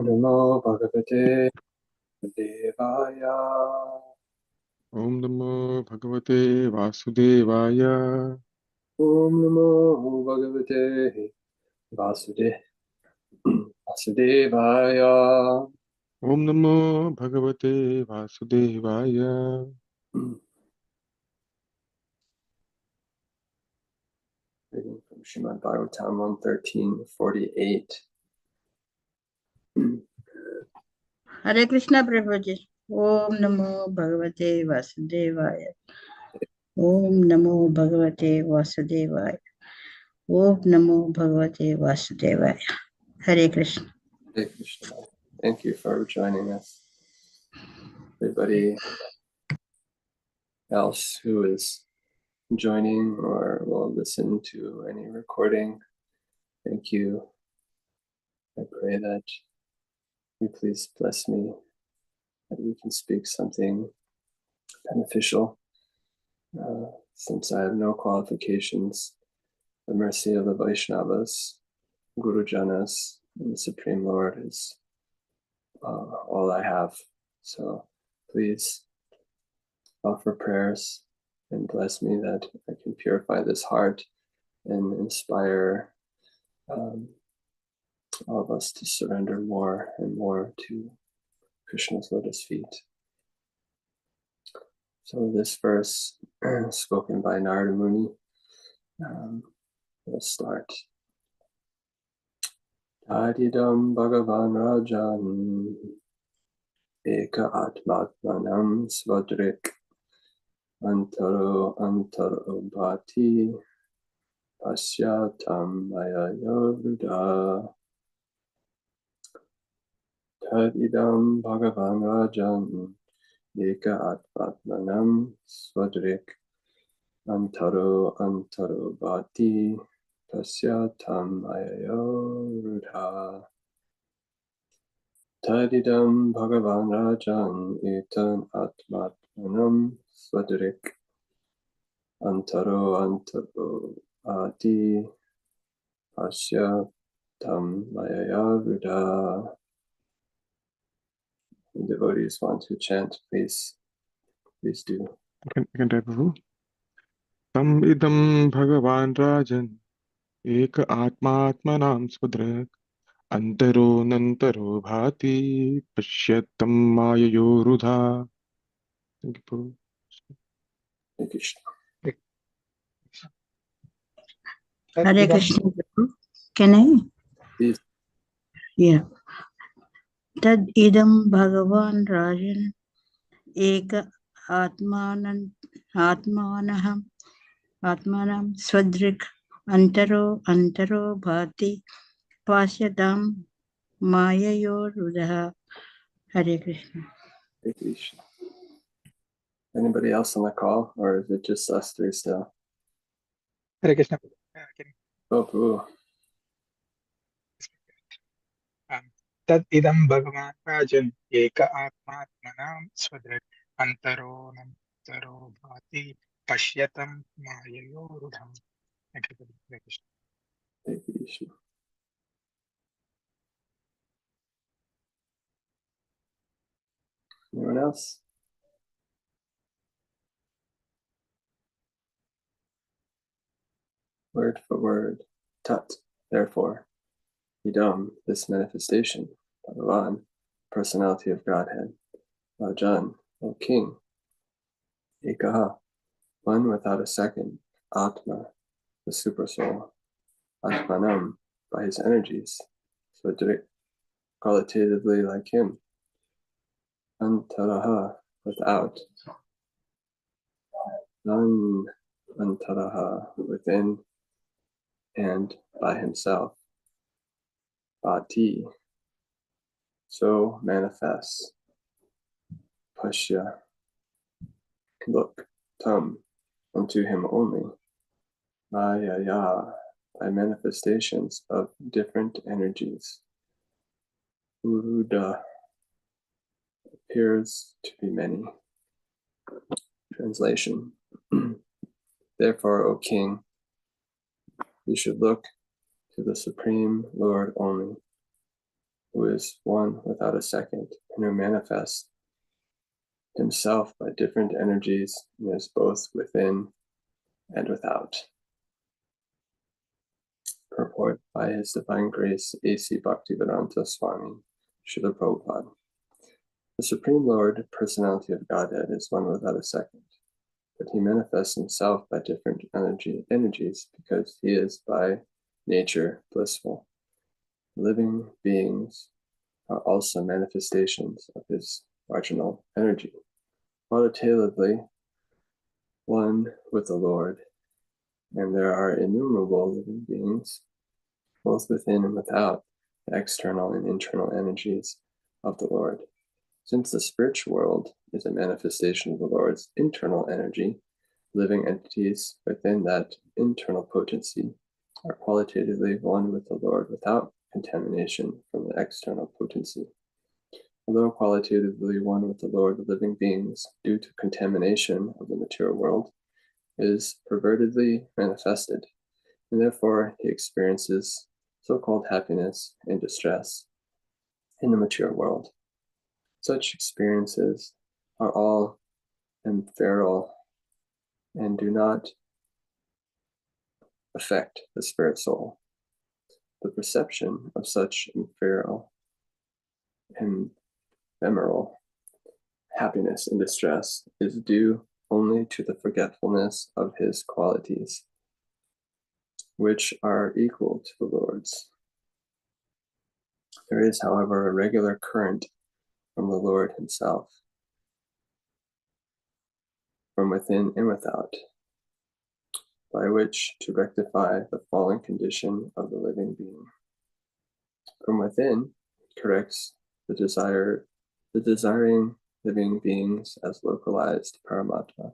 Namo Bhagavate Devaya. Om Namo Bhagavate Vasudevaya. Om Namo Bhagavate Vasudevaya. Om Namo Bhagavate Vasudevaya. Reading from Srimad Bhagavatam 113:48. Hare Krishna Prabhuji. Om Namo Bhagavate Vasudevaya. Om Namo Bhagavate Vasudevaya. Om Namo Bhagavate Vasudevaya. Hare Krishna. Hare Krishna. Thank you for joining us. Everybody else who is joining or will listen to any recording, thank you. I pray that you please bless me, that we can speak something beneficial. Since I have no qualifications, the mercy of the Vaishnavas, Guru Janas, and the Supreme Lord is all I have. So please offer prayers and bless me that I can purify this heart and inspire all of us to surrender more and more to Krishna's lotus feet. So this verse, spoken by Narada Muni, we'll start. Tadidam Bhagavan Rajan Eka Atmatmanam Svadrik Antaro Bhati Pasyatam Maya Yoruda. Tadidam Bhagavan Rajan Eka Atmatmanam Svadrik Antaro Bhati Pasyatam Ayayo Rudha. Tadidam Bhagavan Rajan Etan Atmatmanam Svadrik Antaro Bhati Pasyatam Ayayo Rudha. Devotees want to chant, please do. I can type Prabhu. Tam idam Bhagavan Rajan Eka Atmatmanam Swadrak Antaro Nantaro Bhati Pashyatam Mayayo Rudha. Thank you, Prabhu. Thank you. Hare Krishna Prabhu. Can I? Please. Yeah. Tad idam Bhagavan Rajan Eka Atmanam Swadrik Antaro Bhati Pasyatam Mayayo Rudaha. Hare Krishna. Hare Krishna. Anybody else on the call, or is it just us three still? Hare Krishna. Oh, Prabhu. Tad idam Bhagavan Rajan Eka Atmatmanam Swadrik Antaro Bhati Pashyatam Mayayo Rudham. Hare Krishna. Hare Krishna. Anyone else? Word for word. Tat, therefore. Idam, this manifestation. Bhagavan, personality of Godhead. Rajan, O King. Ekaha, one without a second. Atma, the supersoul. Atmanam, by his energies. Svadrik, qualitatively like him. Antaraha, without. Nan Antaraha, within and by himself. Bhati, so manifests. Pashya, look, tam, unto him only. Mayaya, by manifestations of different energies. Uruda, appears to be many. Translation. Therefore, O King, you should look to the Supreme Lord only. who is one without a second, and who manifests himself by different energies and is both within and without. Purport by His Divine Grace A.C. Bhaktivedanta Swami, Srila Prabhupada. The Supreme Lord, Personality of Godhead, is one without a second, but He manifests Himself by different energies because He is by nature blissful. Living beings are also manifestations of His marginal energy, qualitatively one with the Lord, and there are innumerable living beings, both within and without the external and internal energies of the Lord. Since the spiritual world is a manifestation of the Lord's internal energy, living entities within that internal potency are qualitatively one with the Lord without contamination from the external potency. Although qualitatively one with the Lord, the living beings, due to contamination of the material world, is pervertedly manifested, and therefore he experiences so-called happiness and distress in the material world. Such experiences are all ephemeral and do not affect the spirit soul. The perception of such ephemeral happiness and distress is due only to the forgetfulness of his qualities, which are equal to the Lord's. There is, however, a regular current from the Lord himself, from within and without, by which to rectify the fallen condition of the living being. From within, he corrects the desiring living beings as localized Paramatma.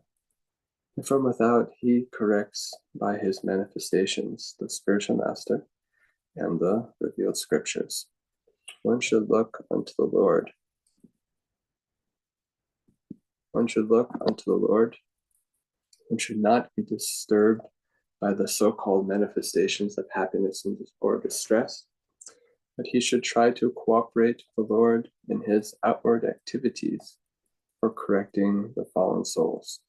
And from without, he corrects by his manifestations the spiritual master and the revealed scriptures. One should look unto the Lord. One should look unto the Lord and should not be disturbed by the so-called manifestations of happiness or distress, but he should try to cooperate with the Lord in his outward activities for correcting the fallen souls.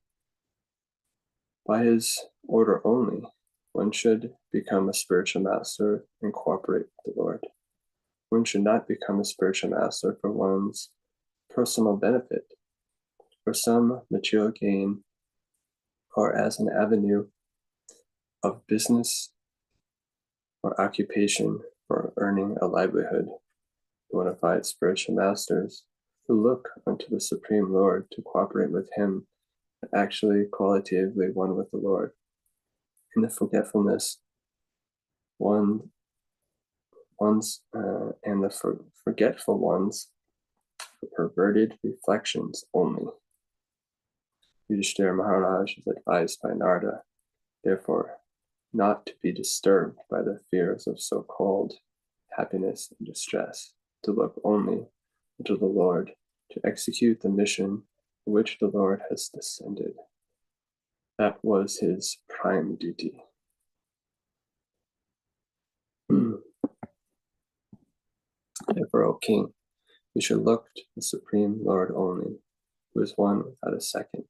By his order only, one should become a spiritual master and cooperate with the Lord. One should not become a spiritual master for one's personal benefit, for some material gain, or as an avenue of business or occupation for earning a livelihood. Bona fide spiritual masters who look unto the Supreme Lord to cooperate with him are actually qualitatively one with the Lord. In the forgetfulness, and the forgetful ones, the perverted reflections only. Yudhishthira Maharaj is advised by Narada, therefore, not to be disturbed by the fears of so-called happiness and distress, to look only unto the Lord, to execute the mission for which the Lord has descended. That was his prime duty. Therefore, O King, you should look to the Supreme Lord only, who is one without a second,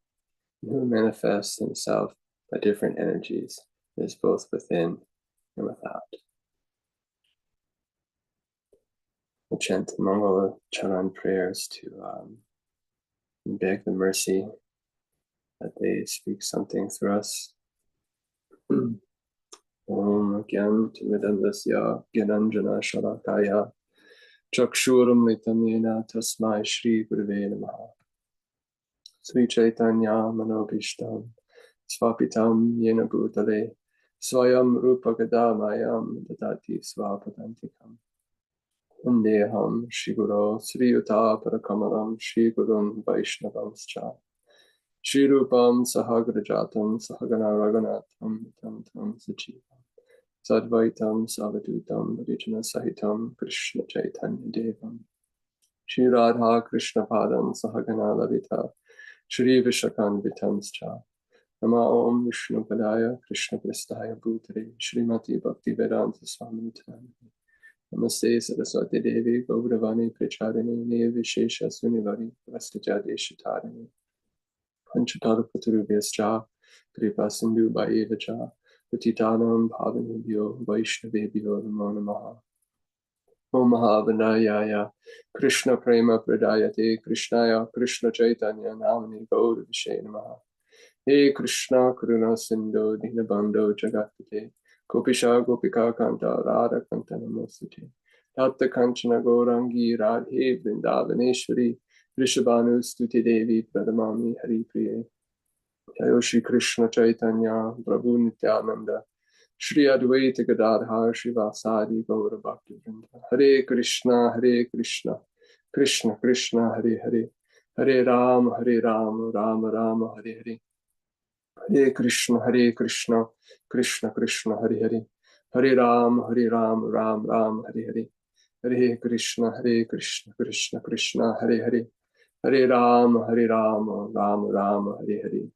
and who manifests himself by different energies, and is both within and without. We'll chant the Mangala Charan prayers to beg the mercy that they speak something through us. Om Gyan Timidandasya Gyananjana Shalakaya Chakshuram Litamena Tasmai Shri Gurave Namaha Sri Chaitanya Manobishtam Swapitam Yena Bhutale Swayam Rupa Gadamayam Dadati Swapadantikam Vandeham Shri Guru Sri Yuta Parakamalam Shri Gurun Vaishnavamscha Shri Rupam Sahagrajatam Sahagana Raghunatham Tam Tam Sachivam Sadvaitam Savadutam Vijana Sahitam Krishna Chaitanya Devam Shri Radha Krishna Padam Sahagana Lavita Shri Vishakan Vitamscha Nama Om Vishnu Padaya Krishna Pristaya Bhutare Shrimati Bhakti Vedanta Swami Nityananda Namaste Saraswati Devi Gauravani Pracharini Nirvishesha Sunivari Vastujadesh Panchatalapaturubhyascha Kripa Sindhu Bhayevacha Patitanam Bhavanibhyo Vaishnavebhyo Namo Namaha Om Mahavanayaya Krishna Prema Pradayate Krishnaya Krishna Chaitanya Namani Gaur Vishay Namaha He Krishna Karuna Sindhu Dinabandho Jagatpate Gopisha Gopika Kanta Radha Kanta Namostate Tatta Kanchana Gaurangi Radhe Vrindavaneshwari Rishabhanu Stuti Devi Pradamami Hari Priye Jayo Shri Krishna Chaitanya Prabhu Nityananda Shri Advaita Gadadhar Shivasadi Gaura Bhakti Vrinda Hare Krishna Krishna Krishna Hare Hare Hare Ram Ram Ram Hare Hare Hare Krishna Krishna Krishna Hare Hare Hare Ram Ram Ram Hare Hare Hare Krishna Krishna Krishna Hare Hare Hare Ram Ram Ram Hare Hare.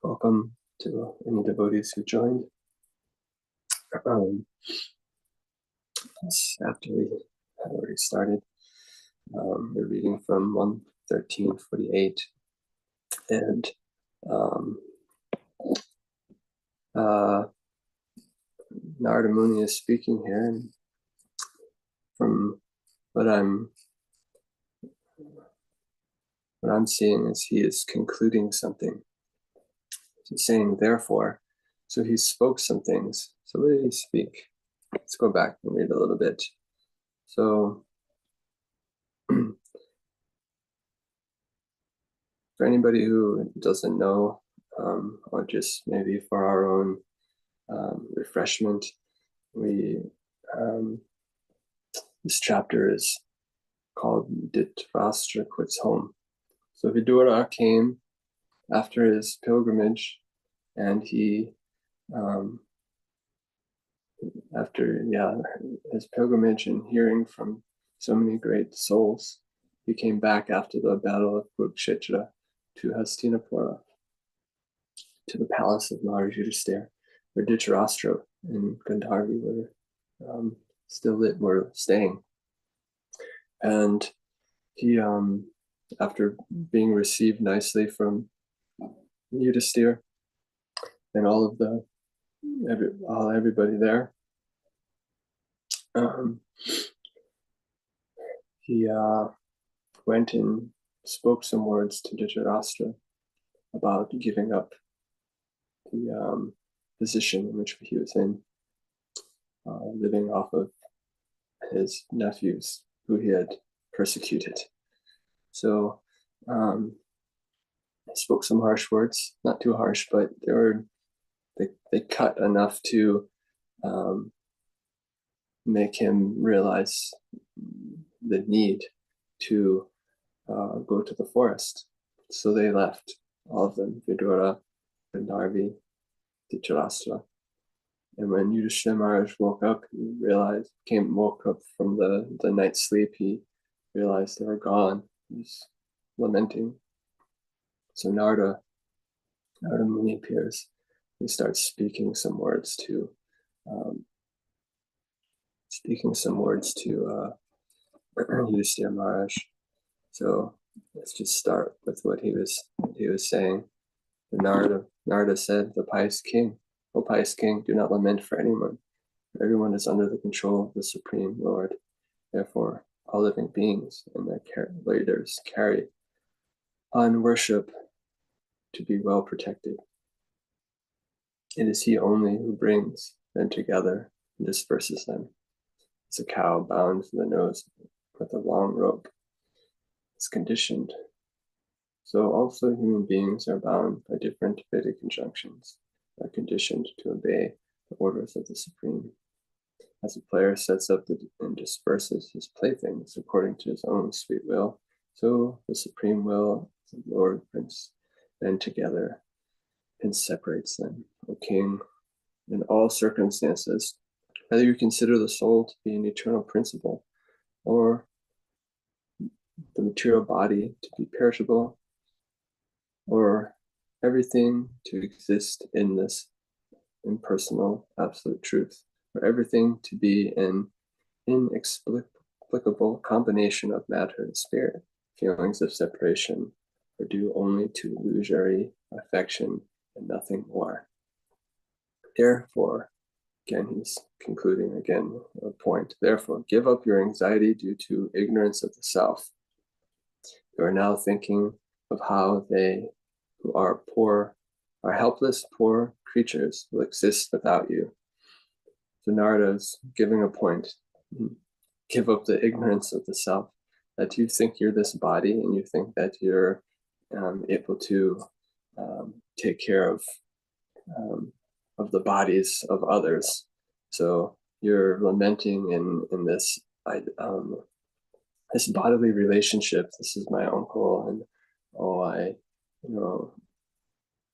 Welcome to any devotees who joined. After we had already started, we're reading from 113:48, and Narada Muni is speaking here, and from what I'm seeing is he is concluding something. He's saying, therefore, so he spoke some things. So what did he speak? Let's go back and read a little bit. So for anybody who doesn't know, or just maybe for our own refreshment, this chapter is called Dhritarashtra Quits Home. So Vidura came after his pilgrimage, and he, after his pilgrimage and hearing from so many great souls, he came back after the battle of Kurukshetra to Hastinapura, to the palace of Maharaja Yudhisthira, where Dhritarashtra and Gandharvi were staying. And he, after being received nicely from Yudhisthira and everybody there, he went and spoke some words to Dhritarashtra about giving up the position in which he was in, living off of his nephews who he had persecuted. So he spoke some harsh words, not too harsh, but they cut enough to make him realize the need to go to the forest. So they left, all of them, Vidura, Gandharvi, Dhritarashtra. And when Yudhishthira Maharaj woke up, woke up from the night's sleep, he realized they were gone. He was lamenting. So Narada Muni appears. He starts speaking some words to Yudhishthira Maharaj. So let's just start with what he was saying. Narada said, "The pious king, O pious king, do not lament for anyone. Everyone is under the control of the Supreme Lord. Therefore, all living beings and their leaders carry on worship to be well protected. It is he only who brings them together and disperses them. As a cow bound to the nose with a long rope is conditioned, so also human beings are bound by different Vedic injunctions, are conditioned to obey the orders of the Supreme. As a player sets up and disperses his playthings according to his own sweet will, so the Supreme Will of the Lord brings men together and separates them. O King, in all circumstances, whether you consider the soul to be an eternal principle or the material body to be perishable, or everything to exist in this impersonal absolute truth, or everything to be an inexplicable combination of matter and spirit, feelings of separation are due only to illusory affection and nothing more. Therefore, again, he's concluding again a point. Therefore, give up your anxiety due to ignorance of the self. You are now thinking of how they who are poor, are helpless, poor creatures will exist without you. So Narada's giving a point. Give up the ignorance of the self, that you think you're this body and you think that you're able to take care of the bodies of others. So you're lamenting in this this bodily relationship. This is my uncle, and I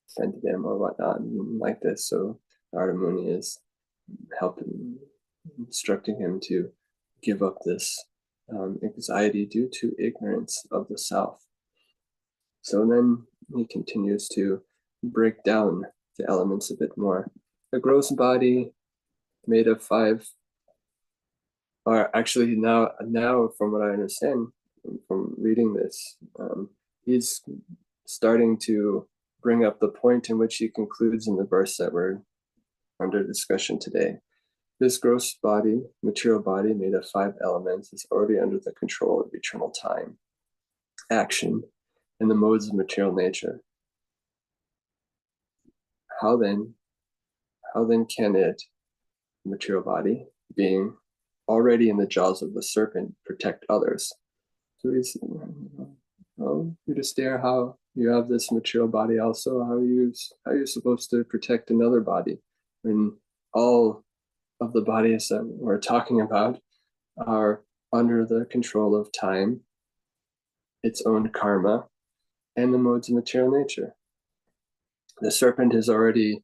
offended him or whatnot, and like this. So Narada Muni is helping, instructing him to give up this anxiety due to ignorance of the self. So then he continues to break down the elements a bit more. A gross body made of 5, or actually now from what I understand from reading this, he's starting to bring up the point in which he concludes in the verse that we're under discussion today. This gross body, material body made of 5 elements, is already under the control of eternal time, action, and the modes of material nature. How then can it, material body, being already in the jaws of the serpent, protect others? So he's, you just stare how you have this material body also. How are you supposed to protect another body when all of the bodies that we're talking about are under the control of time, its own karma, and the modes of material nature? The serpent is already,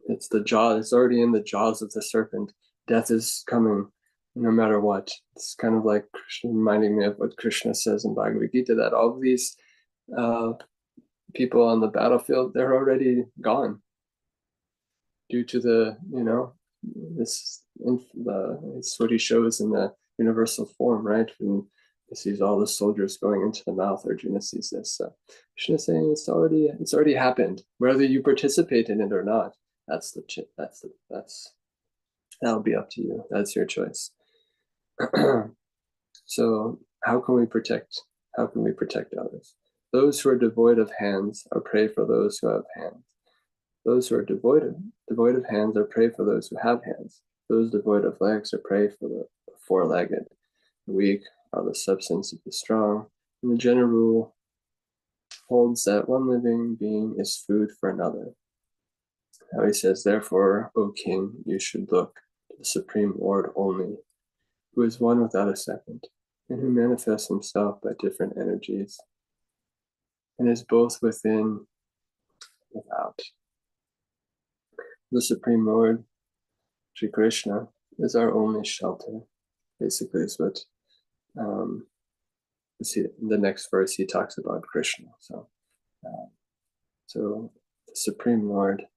it's already in the jaws of the serpent. Death is coming no matter what. It's kind of like reminding me of what Krishna says in Bhagavad Gita, that all of these people on the battlefield, they're already gone due to the, it's what he shows in the universal form, right? When he sees all the soldiers going into the mouth, Arjuna sees this. So Krishna is saying it's already happened, whether you participate in it or not. That'll be up to you. That's your choice. So how can we protect others? Those who are devoid of hands are prey for those who have hands. Those who are devoid of hands are prey for those who have hands. Those devoid of legs are prey for the four-legged. The weak are the substance of the strong. And the general rule holds that one living being is food for another. Now he says, therefore, O king, you should look to the Supreme Lord only, who is one without a second, and who manifests himself by different energies, and is both within and without. The Supreme Lord, Sri Krishna, is our only shelter. Basically, is what the next verse he talks about Krishna. So the Supreme Lord,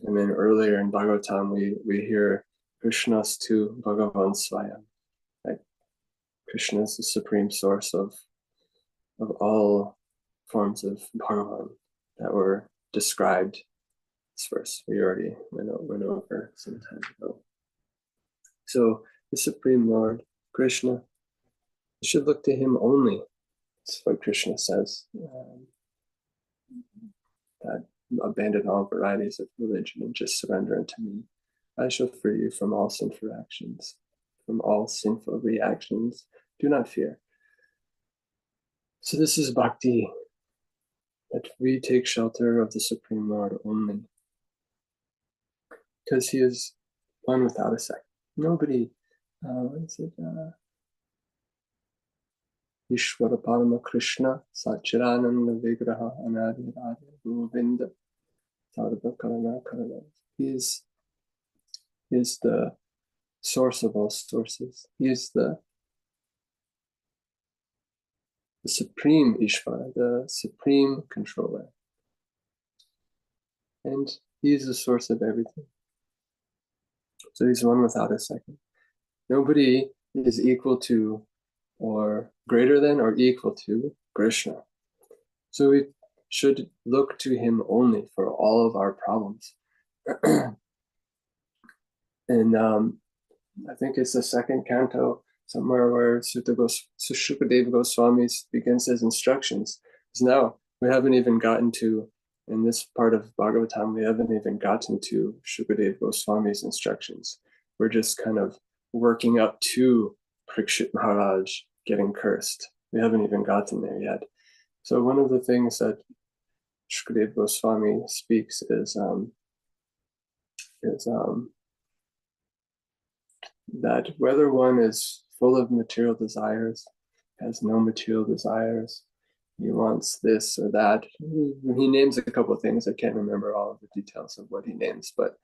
and then earlier in Bhagavatam we hear Krishna's tu Bhagavan Swayam. Like Krishna is the supreme source of all forms of Bhagavan that were described. This verse we already went over some time ago. So the Supreme Lord, Krishna, you should look to him only. That's what Krishna says. That abandon all varieties of religion and just surrender unto me. I shall free you from all sinful actions, from all sinful reactions. Do not fear. So this is bhakti, that we take shelter of the Supreme Lord only, because he is one without a second. Nobody, Ishvara Parama Krishna, Satchirananda Vigraha Anadi Radha Govinda Sarva Karana Karana. He is the source of all sources. He is the the supreme Ishvara, the supreme controller. And he is the source of everything. So he's one without a second. Nobody is equal to or greater than or equal to Krishna. So we should look to him only for all of our problems. And I think it's the second canto somewhere where Shukadeva Goswami begins his instructions. Because now we haven't even gotten to, in this part of Bhagavatam, we haven't even gotten to Shukadeva Goswami's instructions. We're just kind of working up to Parikshit Maharaj getting cursed. We haven't even gotten there yet. So one of the things that Shukadeva Goswami speaks is that whether one is full of material desires, has no material desires, he wants this or that. He names a couple of things. I can't remember all of the details of what he names, but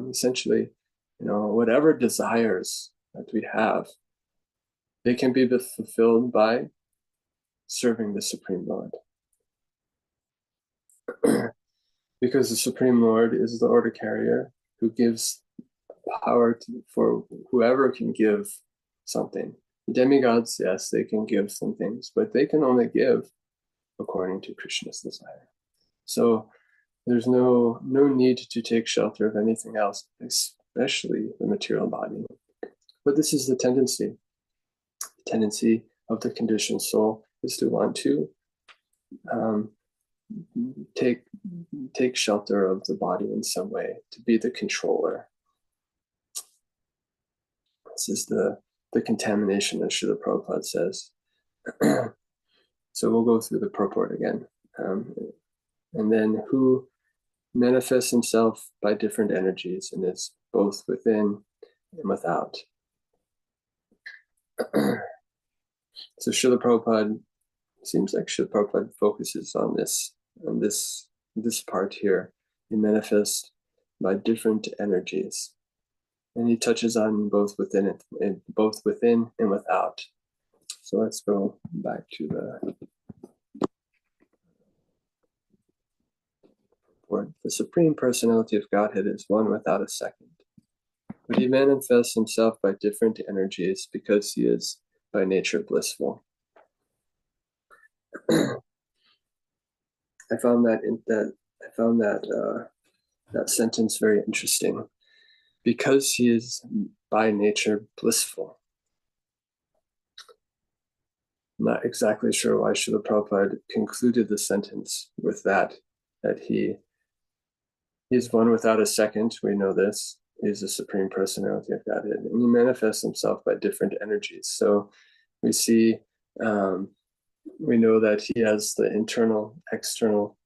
essentially, whatever desires that we have, they can be fulfilled by serving the Supreme Lord. Because the Supreme Lord is the order carrier who gives power for whoever can give something. Demigods, yes, they can give some things, but they can only give according to Krishna's desire. So there's no need to take shelter of anything else, especially the material body. But this is the tendency. The tendency of the conditioned soul is to want to take shelter of the body in some way, to be the controller. This is the contamination, as Srila Prabhupada says. So we'll go through the purport again. And then who manifests himself by different energies and is both within and without. So Srila Prabhupada, seems like Srila Prabhupada focuses on this part here. He manifests by different energies. And he touches on both within and without. So let's go back to the word. The Supreme Personality of Godhead is one without a second. But he manifests himself by different energies because he is by nature blissful. I found that sentence very interesting. Because he is by nature blissful. I'm not exactly sure why Srila Prabhupada concluded the sentence with that he is one without a second. We know this. He is the Supreme Personality of Godhead. And he manifests himself by different energies. So we see, we know that he has the internal, external,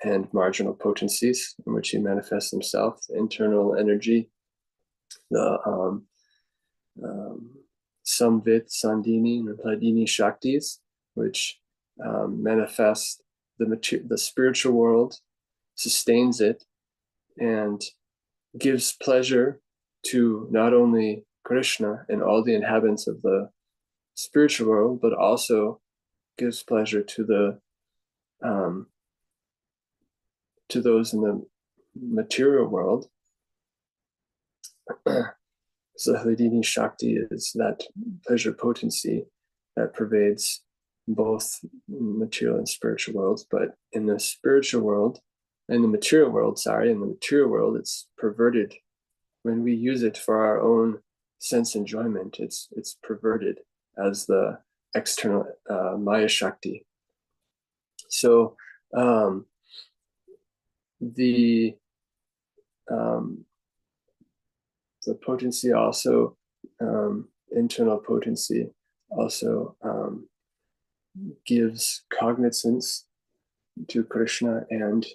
and marginal potencies in which he manifests himself. The internal energy, the Samvit, Sandini, and Hladini Shaktis, which manifest the spiritual world, sustains it, and gives pleasure to not only Krishna and all the inhabitants of the spiritual world, but also gives pleasure to those in the material world. So Hladini Shakti is that pleasure potency that pervades both material and spiritual worlds. But in the spiritual world, in the material world, it's perverted. When we use it for our own sense enjoyment, it's perverted as the external Maya Shakti. So the potency also, internal potency also gives cognizance to Krishna, and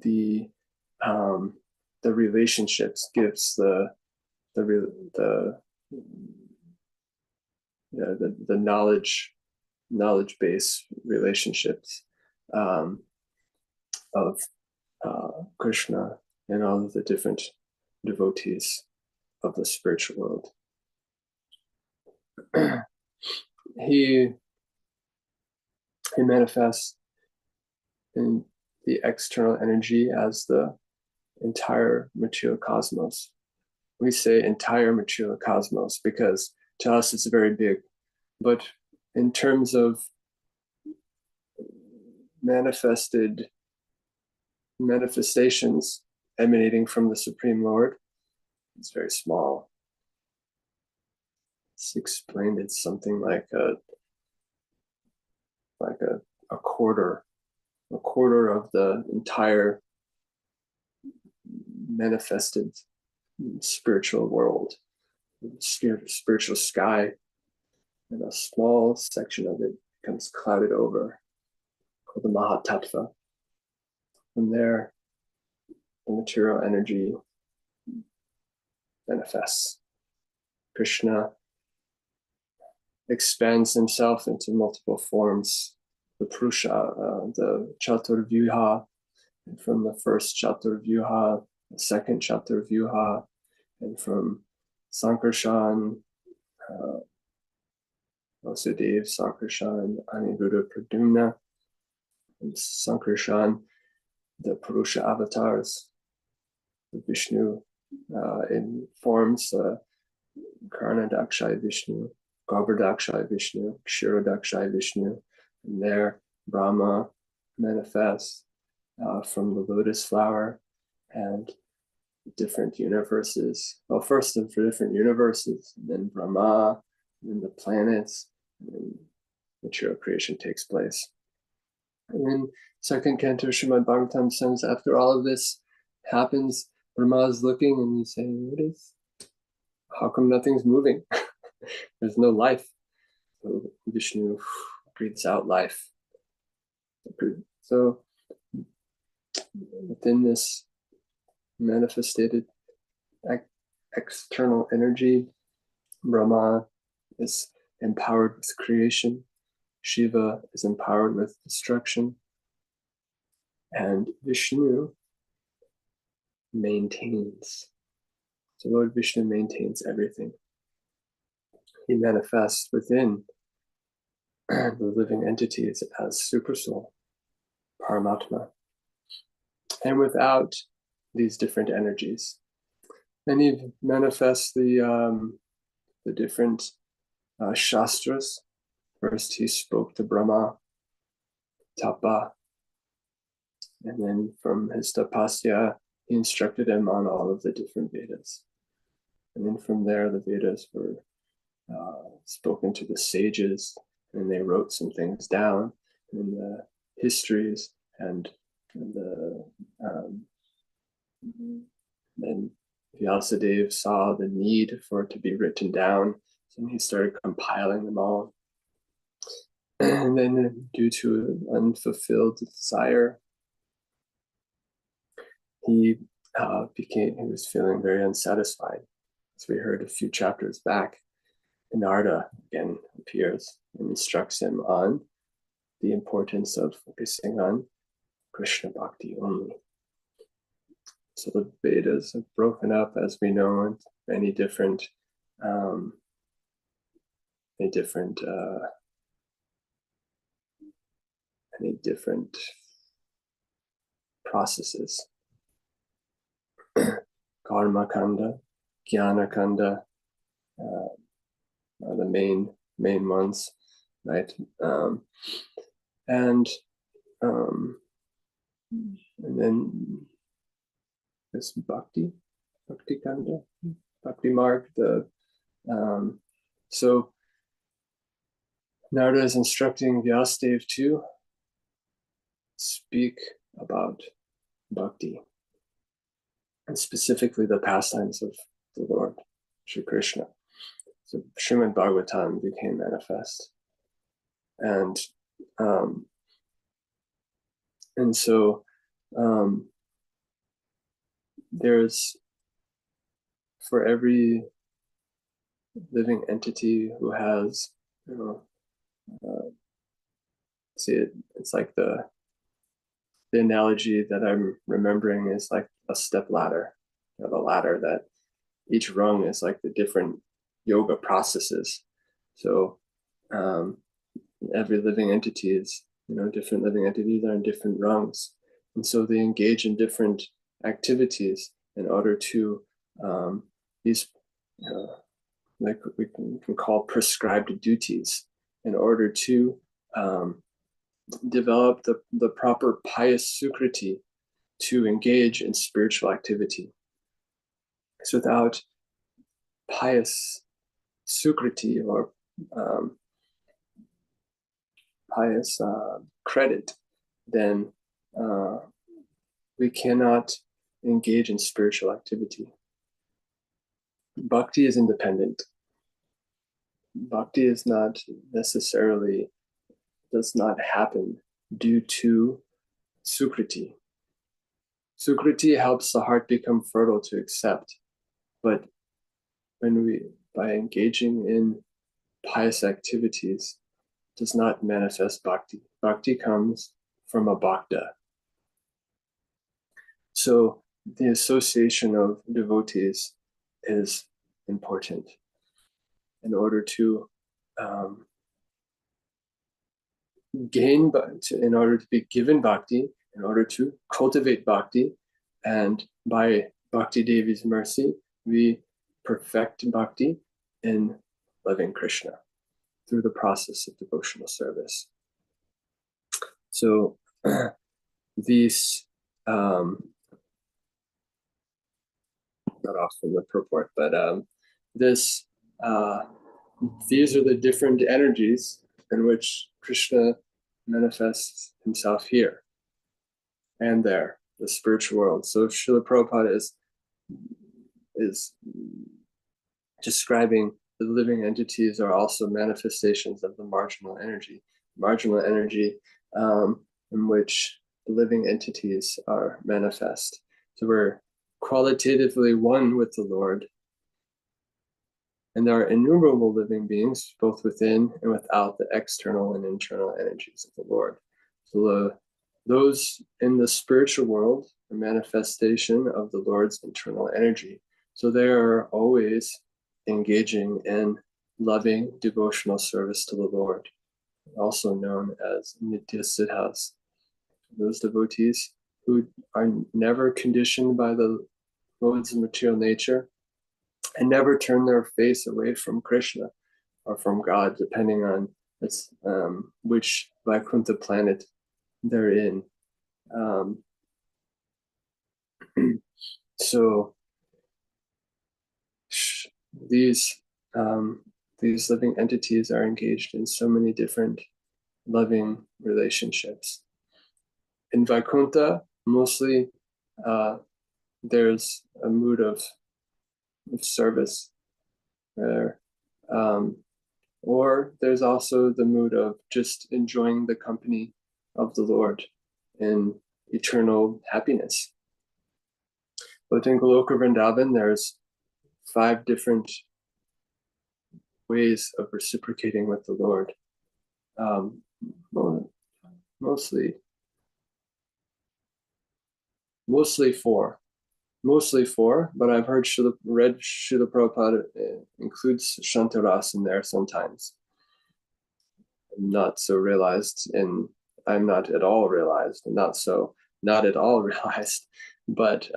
the relationships, gives the knowledge based relationships of Krishna and all of the different devotees of the spiritual world. He He manifests in the external energy as the entire material cosmos. We say entire material cosmos because to us it's very big, but in terms of manifestations emanating from the Supreme Lord, it's very small. It's explained it's something like a quarter of the entire manifested spiritual world, spiritual sky, and a small section of it becomes clouded over, called the Mahatattva. From there, the material energy manifests. Krishna expands himself into multiple forms. The Purusha, the Chaturvyuha, and from the first Chaturvyuha, the second Chaturvyuha, and from Sankarshan, Vasudeva, Sankarshan, Aniruddha, Pradyumna, and Sankarshan, the Purusha avatars, the Vishnu in forms, Karna Dakshay Vishnu, Govardhakshay Vishnu, Kshirodakshay Vishnu, and there Brahma manifests from the lotus flower and different universes. Well, first of different universes, and then Brahma, and then the planets, and then material creation takes place. And then second canto Srimad Bhagavatam says, after all of this happens, Brahma is looking and he's saying, how come nothing's moving? There's no life. So Vishnu breathes out life. So within this manifested external energy, Brahma is empowered with creation, Shiva is empowered with destruction, and Vishnu maintains. So Lord Vishnu maintains everything. He manifests within the living entities as Supersoul, Paramatma. And without these different energies. And he manifests the different shastras. First he spoke to Brahma, Tapa, and then from his tapasya, he instructed him on all of the different Vedas. And then from there, the Vedas were spoken to the sages, and they wrote some things down in the histories, and then Vyasadeva saw the need for it to be written down, so he started compiling them all. And then, due to an unfulfilled desire, he was feeling very unsatisfied. As we heard a few chapters back, Narada again appears and instructs him on the importance of focusing on Krishna Bhakti only. So the Vedas have broken up, as we know, into many different processes. Karma Kanda, Jnana Kanda are the main ones, right? And then this Bhakti Kanda, Bhakti Marg. So Narada is instructing Vyasadeva to speak about Bhakti, and specifically the pastimes of the Lord, Sri Krishna. So Srimad Bhagavatam became manifest. And so there's, for every living entity who has, it's like the analogy that I'm remembering is like a step ladder. You have a ladder that each rung is like the different yoga processes. So every living entity is different living entities are in different rungs, and so they engage in different activities in order to these like we can call prescribed duties, in order to develop the proper pious sukriti to engage in spiritual activity. So without pious sukriti, or pious credit, then we cannot engage in spiritual activity. Bhakti is independent. Bhakti is not necessarily, does not happen due to sukriti. Sukriti helps the heart become fertile to accept, but by engaging in pious activities, does not manifest bhakti. Bhakti comes from a bhakta. So the association of devotees is important in order to in order to be given bhakti, in order to cultivate bhakti, and by Bhakti Devi's mercy, we perfect bhakti in loving Krishna through the process of devotional service. So these, not off from the purport, but these are the different energies in which Krishna manifests himself here and there, the spiritual world. So Srila Prabhupada is describing the living entities are also manifestations of the marginal energy. Marginal energy in which the living entities are manifest. So we're qualitatively one with the Lord. And there are innumerable living beings, both within and without the external and internal energies of the Lord. So those in the spiritual world are manifestation of the Lord's internal energy. So they are always engaging in loving devotional service to the Lord, also known as Nitya Siddhas. Those devotees who are never conditioned by the modes of material nature and never turn their face away from Krishna or from God, depending on which Vaikuntha planet they're in. So these living entities are engaged in so many different loving relationships. In Vaikuntha, mostly there's a mood of service there, or there's also the mood of just enjoying the company of the Lord in eternal happiness. But in Goloka Vrindavan, there's 5 different ways of reciprocating with the Lord. Mostly 4, but I've read Srila Prabhupada includes Shantaras in there sometimes. I'm not at all realized, and not at all realized, but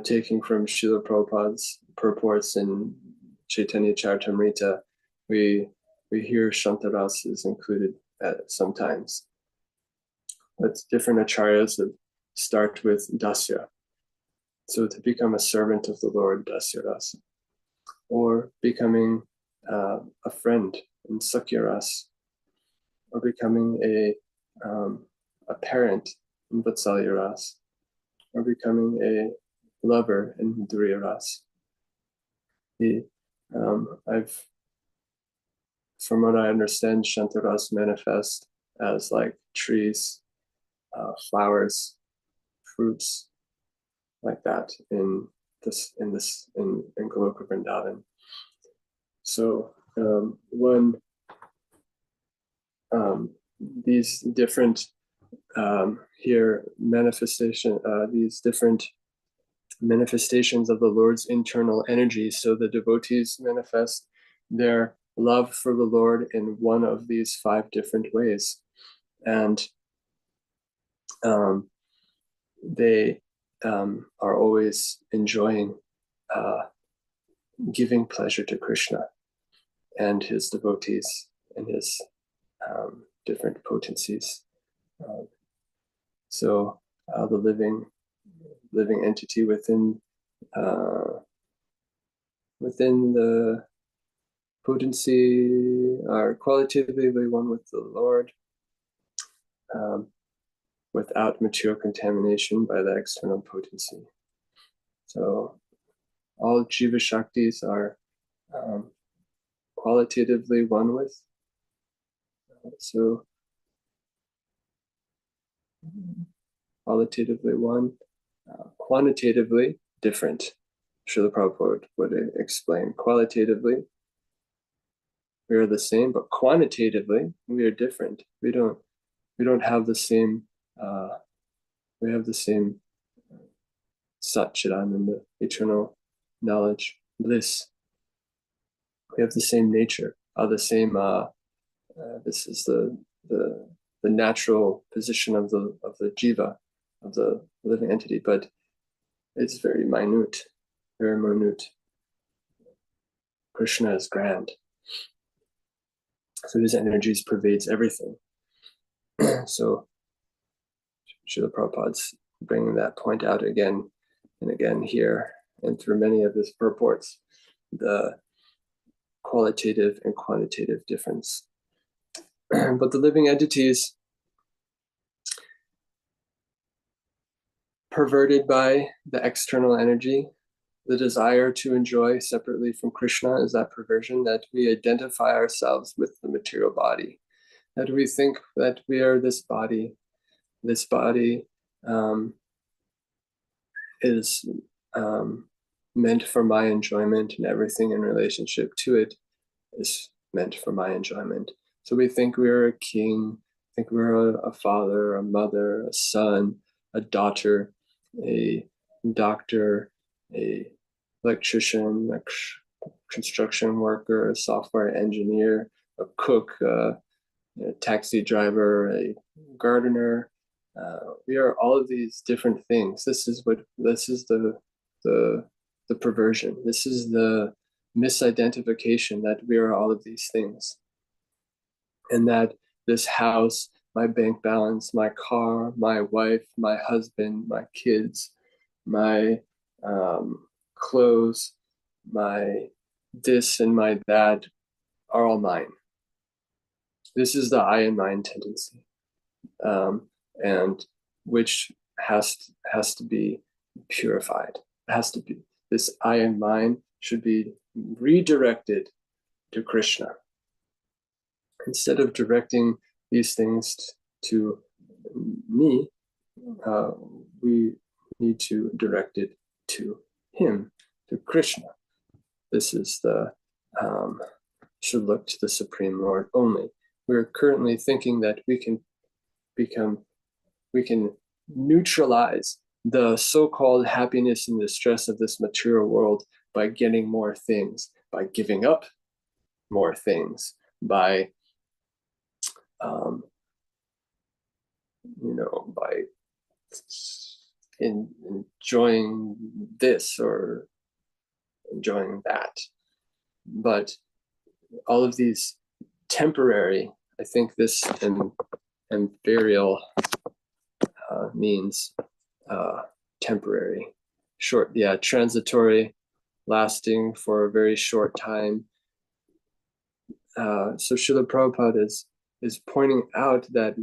taking from Srila Prabhupada's purports in Chaitanya Charitamrita, we hear Shantaras is included sometimes. But different acharyas that start with Dasya. So to become a servant of the Lord, Dasya Rasa, or becoming a friend in Sakya Rasa, or becoming a parent in Vatsalya Rasa, or becoming a lover in Madhurya Rasa. From what I understand, Shantaras manifest as like trees, flowers, fruits, like that in Goloka Vrindavan. So these different these different manifestations of the Lord's internal energy. So the devotees manifest their love for the Lord in one of these 5 different ways. and they are always enjoying giving pleasure to Krishna and his devotees and his different potencies. So the living entity within the potency are qualitatively one with the Lord, without material contamination by the external potency. So all Jiva Shaktis are qualitatively one with. So qualitatively one, quantitatively different. Srila Prabhupada would explain. Qualitatively, we are the same, but quantitatively, we are different. We don't have the same. We have the same Sat Chidananda, eternal knowledge, bliss. We have the same nature, the same. This is the natural position of the jiva, of the living entity, but it's very minute, very minute. Krishna is grand, so his energies pervades everything. So Srila Prabhupada's bringing that point out again and again here, and through many of his purports, the qualitative and quantitative difference. But the living entities, perverted by the external energy, the desire to enjoy separately from Krishna, is that perversion, that we identify ourselves with the material body, that we think that we are this body. This body is meant for my enjoyment, and everything in relationship to it is meant for my enjoyment. So we think we're a king, think we're a father, a mother, a son, a daughter, a doctor, a electrician, a construction worker, a software engineer, a cook, a taxi driver, a gardener. We are all of these different things. This is the perversion. This is the misidentification that we are all of these things, and that this house, my bank balance, my car, my wife, my husband, my kids, my clothes, my this and my that are all mine. This is the I and mine tendency, and which has to be purified. It has to be. This I and mine should be redirected to Krishna. Instead of directing these things to me, we need to direct it to him, to Krishna. This is should look to the Supreme Lord only. We're currently thinking that we can neutralize the so-called happiness and distress of this material world by getting more things, by giving up more things, by by enjoying this or enjoying that. But all of these temporary, I think this imperial means temporary, short, transitory, lasting for a very short time. So Srila Prabhupada is pointing out that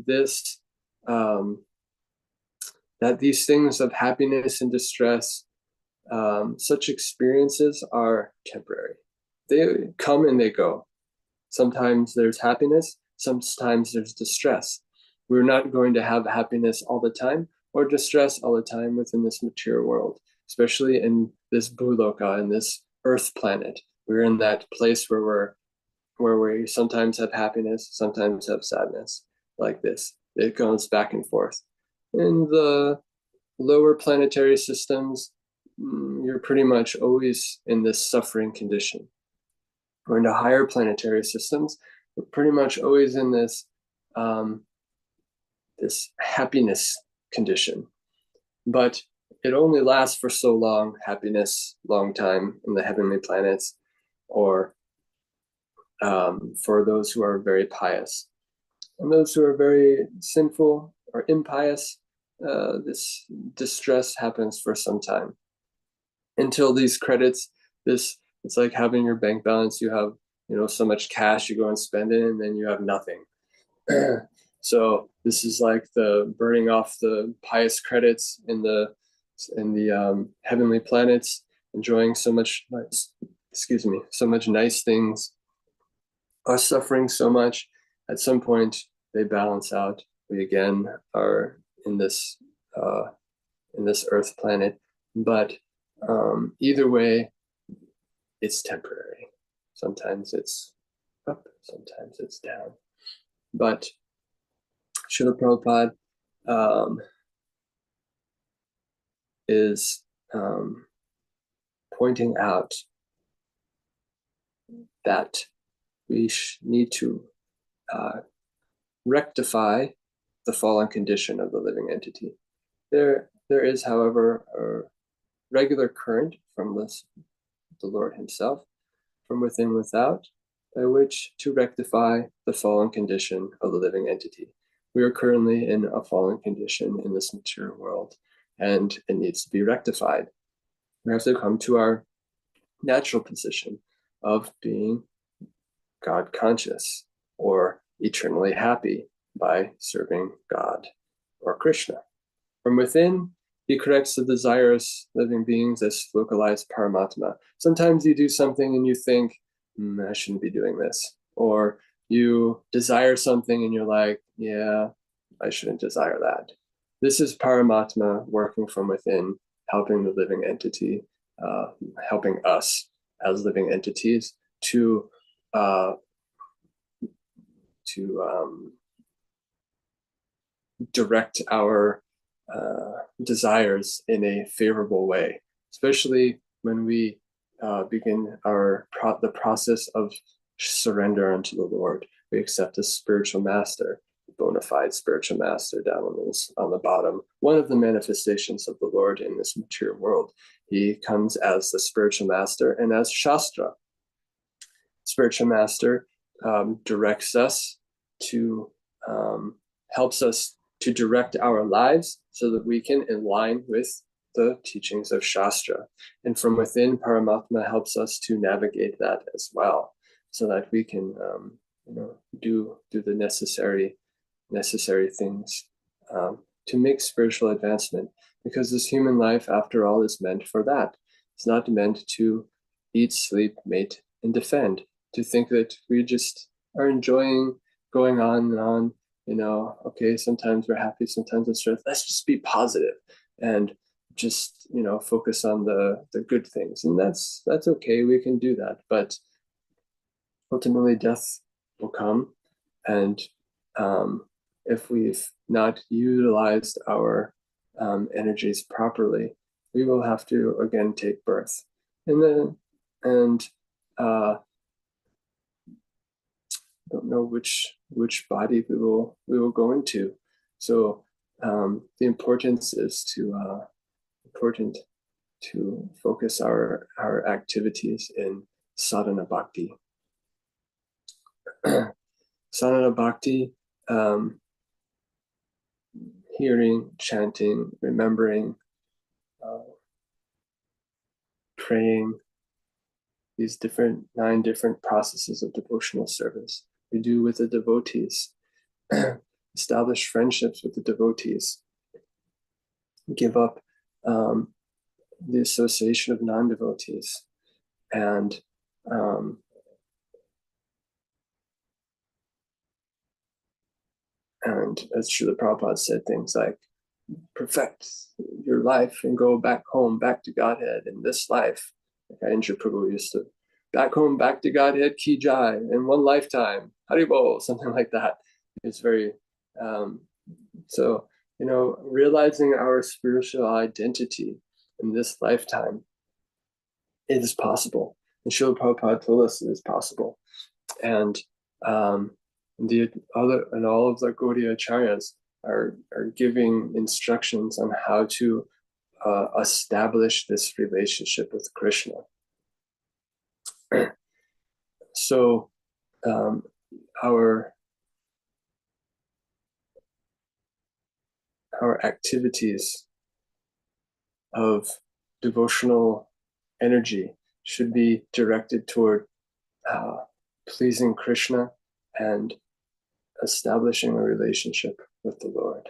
that these things of happiness and distress, such experiences are temporary. They come and they go. Sometimes there's happiness, sometimes there's distress. We're not going to have happiness all the time or distress all the time within this material world, especially in this Bhuloka, in this Earth planet. We're in that place where we sometimes have happiness, sometimes have sadness, like this. It goes back and forth. In the lower planetary systems, you're pretty much always in this suffering condition. Or in the higher planetary systems, we're pretty much always in this this happiness condition. But it only lasts for so long, happiness, long time in the heavenly planets, or for those who are very pious. And those who are very sinful or impious, this distress happens for some time. Until these credits, it's like having your bank balance. You have, so much cash, you go and spend it, and then you have nothing. So this is like the burning off the pious credits in the heavenly planets, enjoying so much nice things, are suffering so much. At some point, they balance out. We again are in this Earth planet, but either way, it's temporary. Sometimes it's up, sometimes it's down. But Srila Prabhupada is pointing out that we need to rectify the fallen condition of the living entity. There is, however, a regular current from the Lord himself, from within without, by which to rectify the fallen condition of the living entity. We are currently in a fallen condition in this material world, and it needs to be rectified. We have to come to our natural position of being God conscious or eternally happy by serving God or Krishna. From within, he corrects the desirous living beings as localized Paramatma. Sometimes you do something and you think, I shouldn't be doing this. Or you desire something and you're like, yeah, I shouldn't desire that. This is Paramatma working from within, helping the living entity, helping us as living entities to direct our desires in a favorable way, especially when we begin the process of surrender unto the Lord. We accept a spiritual master, a bona fide spiritual master down on the bottom. One of the manifestations of the Lord in this material world. He comes as the spiritual master and as Shastra. Spiritual master directs us to, helps us to direct our lives so that we can align with the teachings of Shastra. And from within, Paramatma helps us to navigate that as well, so that we can do the necessary things to make spiritual advancement. Because this human life, after all, is meant for that. It's not meant to eat, sleep, mate, and defend. To think that we just are enjoying going on and on, okay, sometimes we're happy, sometimes we're stressed. Let's just be positive and just, focus on the good things. And that's okay, we can do that. But ultimately death will come. And if we've not utilized our energies properly, we will have to again take birth. And don't know which body we will go into. So the importance is important to focus our activities in sadhana bhakti. Sadhana bhakti, hearing, chanting, remembering, praying, these 9 different processes of devotional service we do with the devotees. Establish friendships with the devotees. Give up the association of non-devotees. And as Srila Prabhupada said, things like perfect your life and go back home, back to Godhead in this life. Like Indra Prabhu used to, back home, back to Godhead, ki jai, in one lifetime, Haribol, something like that. It's very, so, realizing our spiritual identity in this lifetime, it is possible. And Srila Prabhupada told us it is possible. And all of the Gaudiya Acharyas are giving instructions on how to establish this relationship with Krishna. So our activities of devotional energy should be directed toward pleasing Krishna and establishing a relationship with the Lord.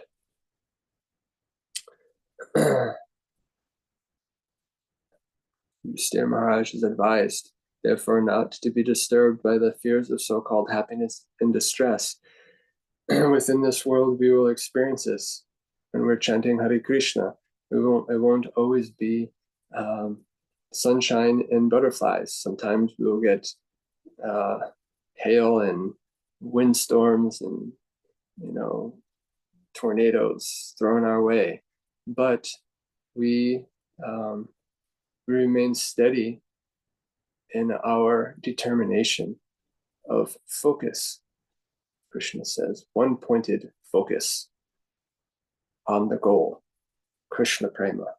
Yudhishthira Maharaj is advised, therefore, not to be disturbed by the fears of so-called happiness and distress. Within this world, we will experience this. When we're chanting Hare Krishna, it won't always be sunshine and butterflies. Sometimes we will get hail and windstorms and tornadoes thrown our way, but we remain steady in our determination of focus. Krishna says, one-pointed focus on the goal, Krishna Prema,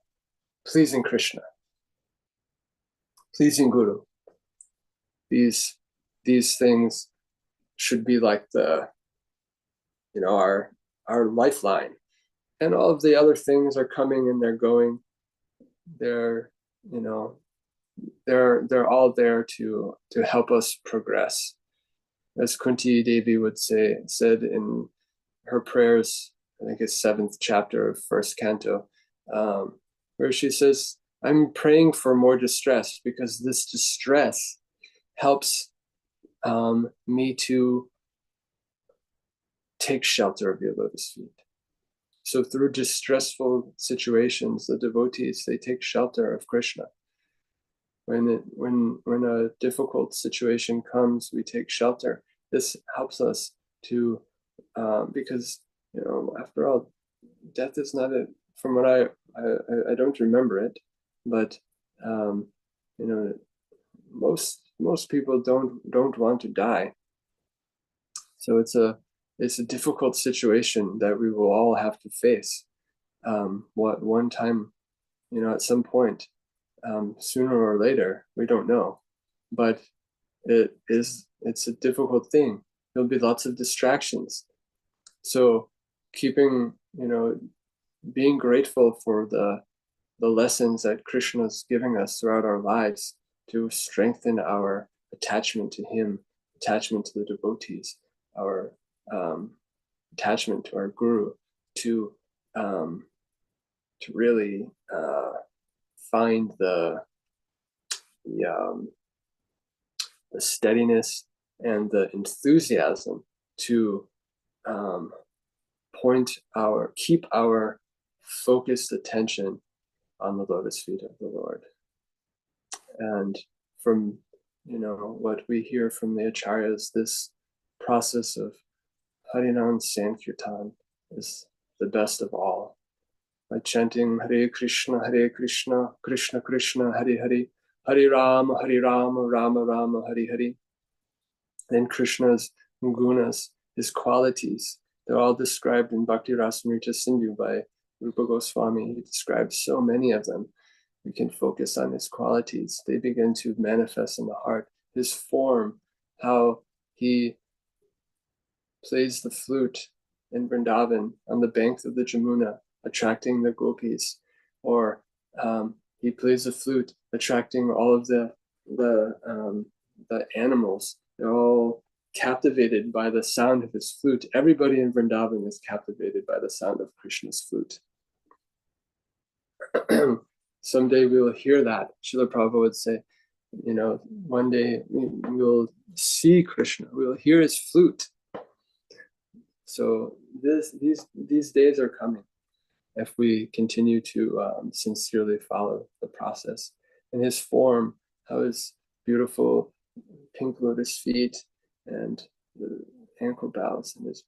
pleasing Krishna, pleasing Guru. These things should be like our lifeline, and all of the other things are coming and they're going. They're all there to help us progress. As Kunti Devi said in her prayers, I think it's 7th chapter of 1st canto, where she says, I'm praying for more distress because this distress helps me to take shelter of your lotus feet. So through distressful situations, the devotees, they take shelter of Krishna. When a difficult situation comes, we take shelter. This helps us to, because after all, death is not a. From what I don't remember it, but most people don't want to die. So it's a difficult situation that we will all have to face. One time, at some point. Sooner or later, we don't know, but it's a difficult thing. There'll be lots of distractions. So keeping, being grateful for the lessons that Krishna is giving us throughout our lives to strengthen our attachment to him, attachment to the devotees, our attachment to our Guru, to really find the steadiness and the enthusiasm to keep our focused attention on the lotus feet of the Lord. And from what we hear from the acharyas, this process of Harinam Sankirtan is the best of all. By chanting Hare Krishna, Krishna Krishna, Hare Hare, Hare Rama, Rama Rama, Hare Hare. Then Krishna's gunas, his qualities, they're all described in Bhakti Rasamrita Sindhu by Rupa Goswami. He describes so many of them. We can focus on his qualities. They begin to manifest in the heart. His form, how he plays the flute in Vrindavan on the banks of the Jamuna, attracting the gopis, or he plays the flute, attracting all of the animals. They're all captivated by the sound of his flute. Everybody in Vrindavan is captivated by the sound of Krishna's flute. Someday we will hear that. Srila Prabhupada would say, one day we will see Krishna. We will hear his flute. So these days are coming if we continue to sincerely follow the process. And his form, how his beautiful pink lotus feet and the ankle bows and his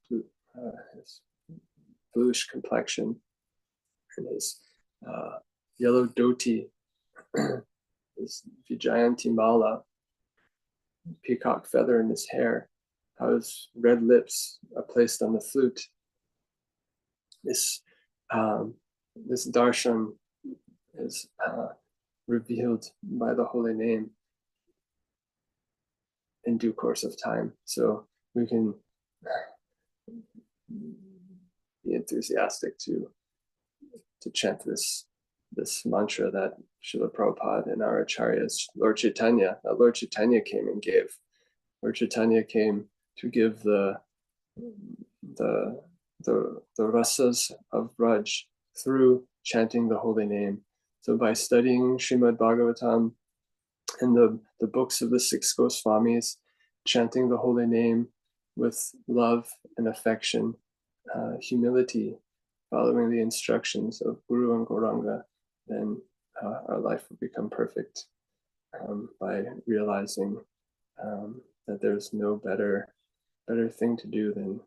bluish complexion and his yellow dhoti, his Vijayanti Mala, peacock feather in his hair, how his red lips are placed on the flute. this this darshan is revealed by the holy name in due course of time. So we can be enthusiastic to chant this mantra that Srila Prabhupada and our acharyas, Lord Chaitanya came and gave. Lord Chaitanya came to give the rasas of Braj through chanting the holy name. So by studying Srimad Bhagavatam and the books of the six Goswamis, chanting the holy name with love and affection, humility, following the instructions of Guru and Gauranga, then our life will become perfect by realizing that there's no better thing to do than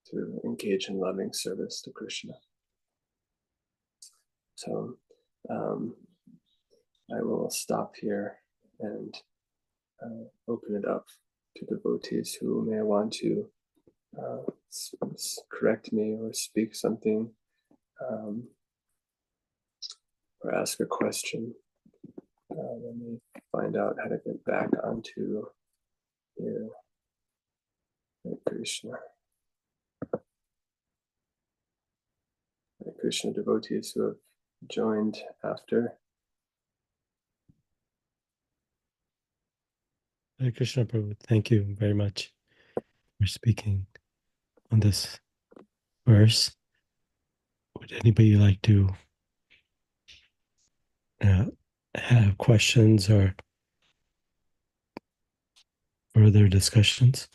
to engage in loving service to Krishna. So I will stop here and open it up to devotees who may want to correct me or speak something or ask a question. Let me find out how to get back onto here. Hare Krishna. Hare Krishna devotees who have joined after. Hare Krishna Prabhu, thank you very much for speaking on this verse. Would anybody like to have questions or further discussions?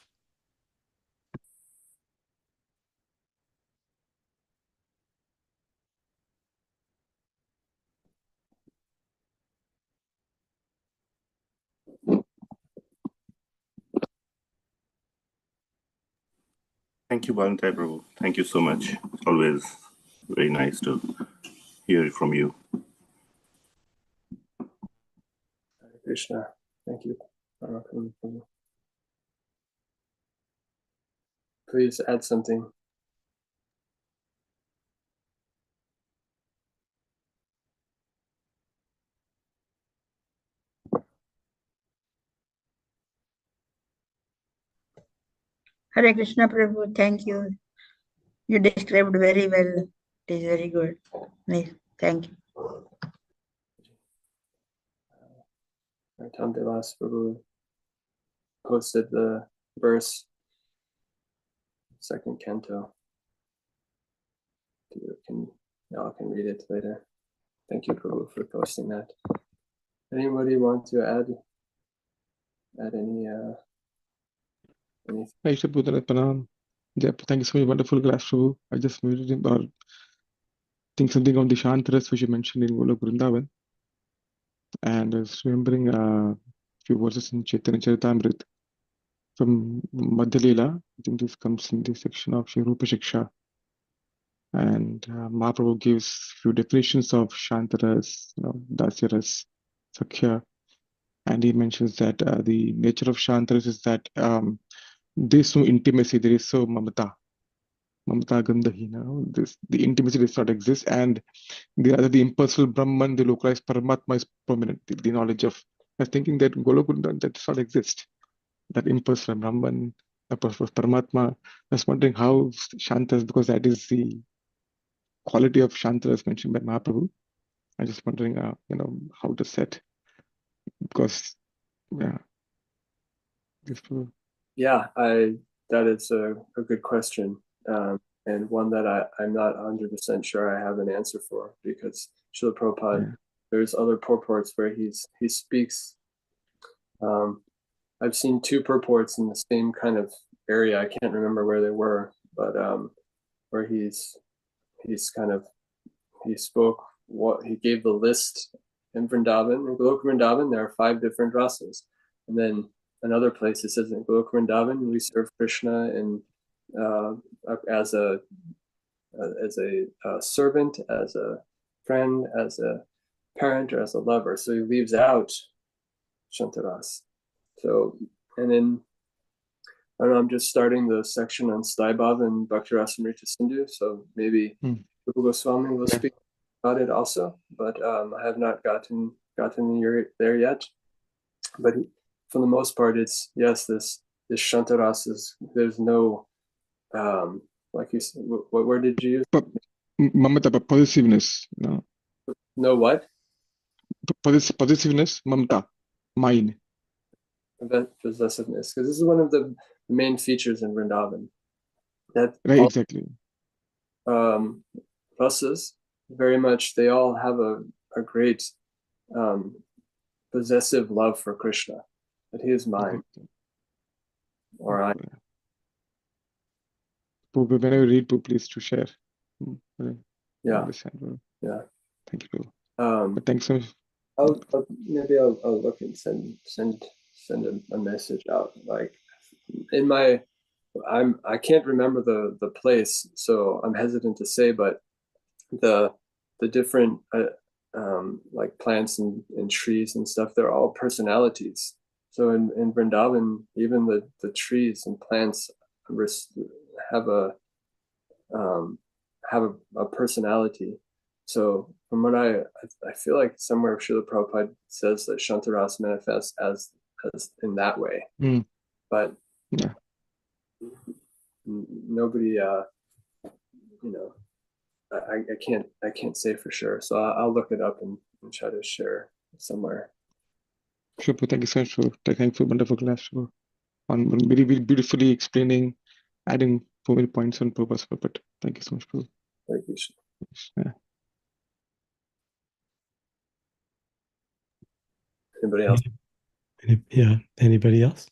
Thank you, Nitai Prabhu. Thank you so much. It's always very nice to hear it from you. Hare Krishna. Thank you. Please add something. Hare Krishna Prabhu, thank you. You described very well. It is very good. Nice. Thank you. Tam Delas Prabhu posted the verse, second canto. Y'all can read it later. Thank you, Prabhu, for posting that. Anybody want to add any anything? I should put that Pranam. Thank you so much. Wonderful class, Prabhu. I just muted him or think something on the Shantaras which you mentioned in Golok Vrindavan. And I was remembering a few verses in Chaitanya Charitamrita from Madhya Leela. I think this comes in the section of Shri Rupa Shiksha. And Mahaprabhu gives few definitions of Shantaras, Dasyaras, Sakhya. And he mentions that the nature of Shantaras is that there is no intimacy, there is so mamata gandhahina. The intimacy does not exist, and the impersonal Brahman, the localized Paramatma is prominent. The knowledge of, I was thinking that Golokunda that does not exist. That impersonal Brahman, Paramatma. I was wondering how Shantas, because that is the quality of Shantaras mentioned by Mahaprabhu. I'm just wondering, how to set, because Yeah, that is a good question, and one that I'm not 100% sure I have an answer for, because Srila Prabhupada, there's other purports where he speaks. I've seen two purports in the same kind of area. I can't remember where they were, but where he spoke what he gave the list in Vrindavan. In Golok Vrindavan, there are 5 different rasas, and then another place it says in Golok Vrindavan we serve Krishna in as a servant, as a friend, as a parent, or as a lover. So he leaves out Shantaras. So, and then I don't know, I'm just starting the section on Staibhav and Bhaktirasamrita Sindhu, so maybe Hmm. Rupa Goswami will Yeah. speak about it also, but I have not gotten there yet. But for the most part, it's yes, this Shantaras is, there's no like you said, what word did you use? Mamata, possessiveness. No, No what? possessiveness, mamata, mine. Possessiveness, because this is one of the main features in Vrindavan. That Right, all exactly. rasas, very much, they all have a great possessive love for Krishna, that he is mine, Exactly. or I. Whenever you read, please to share. Right. Yeah, Understand. yeah. Thank you. Um, But thanks so much. maybe I'll look and send a message out. Like in my, I can't remember the place, so I'm hesitant to say, but the different like plants and trees and stuff, they're all personalities. So in Vrindavan, even the trees and plants have a um, a personality. So from what I feel like somewhere Srila Prabhupada says that Shantaras manifests as in that way, but Yeah. nobody you know, I can't say for sure. So I'll look it up and try to share somewhere. Sure, thank you so much for thank for wonderful class on very, very beautifully explaining, adding 4 many points on purpose. But thank you so much, Prabhu. Thank you. Yeah. Anybody else? Yeah. Anybody else?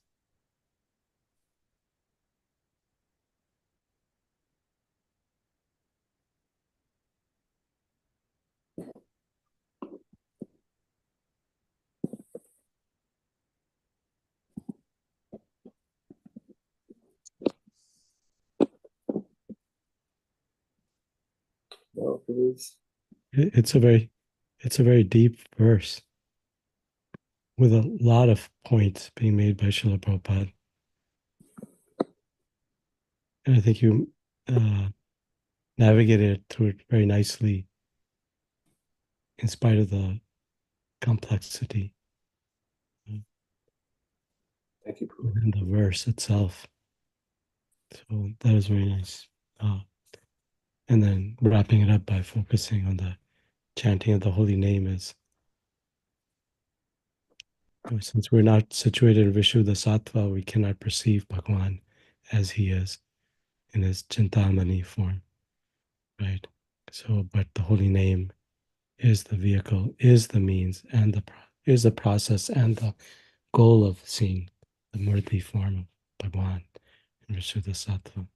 No, please. It's a very deep verse with a lot of points being made by Srila Prabhupada. And I think you navigated through it very nicely in spite of the complexity Thank you. within the verse itself. So that is very nice. And then wrapping it up by focusing on the chanting of the holy name is, since we're not situated in Vishuddha Sattva, we cannot perceive Bhagwan as he is in his Chintamani form, right? So, but the holy name is the vehicle, is the means, and is the process and the goal of seeing the Murti form of Bhagwan in Vishuddha Sattva.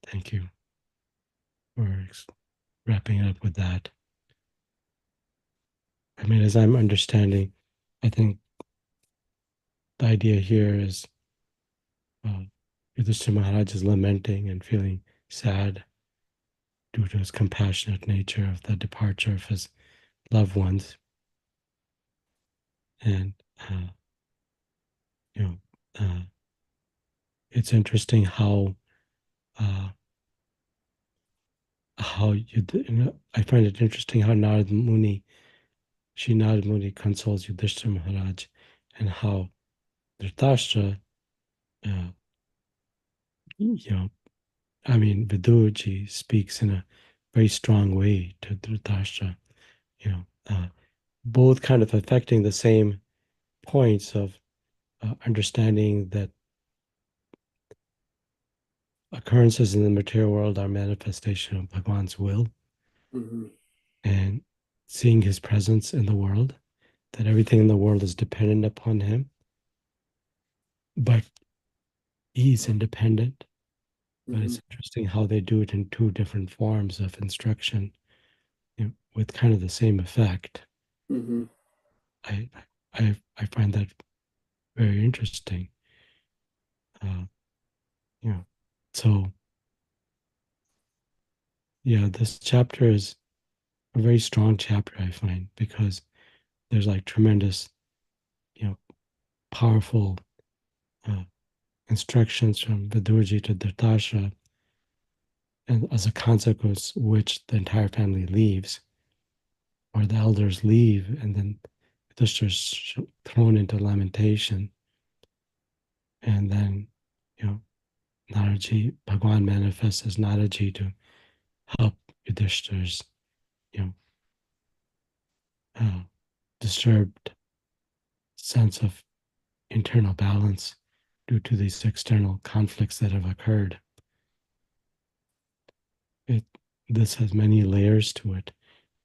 Thank you for wrapping it up with that. I mean, as I'm understanding, I think the idea here is Yudhishthira Maharaj is lamenting and feeling sad due to his compassionate nature of the departure of his loved ones. And, you know, it's interesting how I find it interesting how Narad Muni consoles Yudhishthira Maharaj, and how Dhritarashtra, Vidurji speaks in a very strong way to Dhritarashtra, both kind of affecting the same points of understanding that occurrences in the material world are manifestation of Bhagwan's will, and seeing his presence in the world, that everything in the world is dependent upon him, but he's independent. But it's interesting how they do it in two different forms of instruction, with kind of the same effect. I find that very interesting. So yeah, this chapter is a very strong chapter, I find, because there's like tremendous, powerful instructions from Vidurji to Dhritarashtra, and as a consequence, which the entire family leaves, or the elders leave, and then Yudhishthira's thrown into lamentation, and then, Naraji, Bhagwan manifests as Naraji to help Yudhishthira's, disturbed sense of internal balance due to these external conflicts that have occurred. This has many layers to it,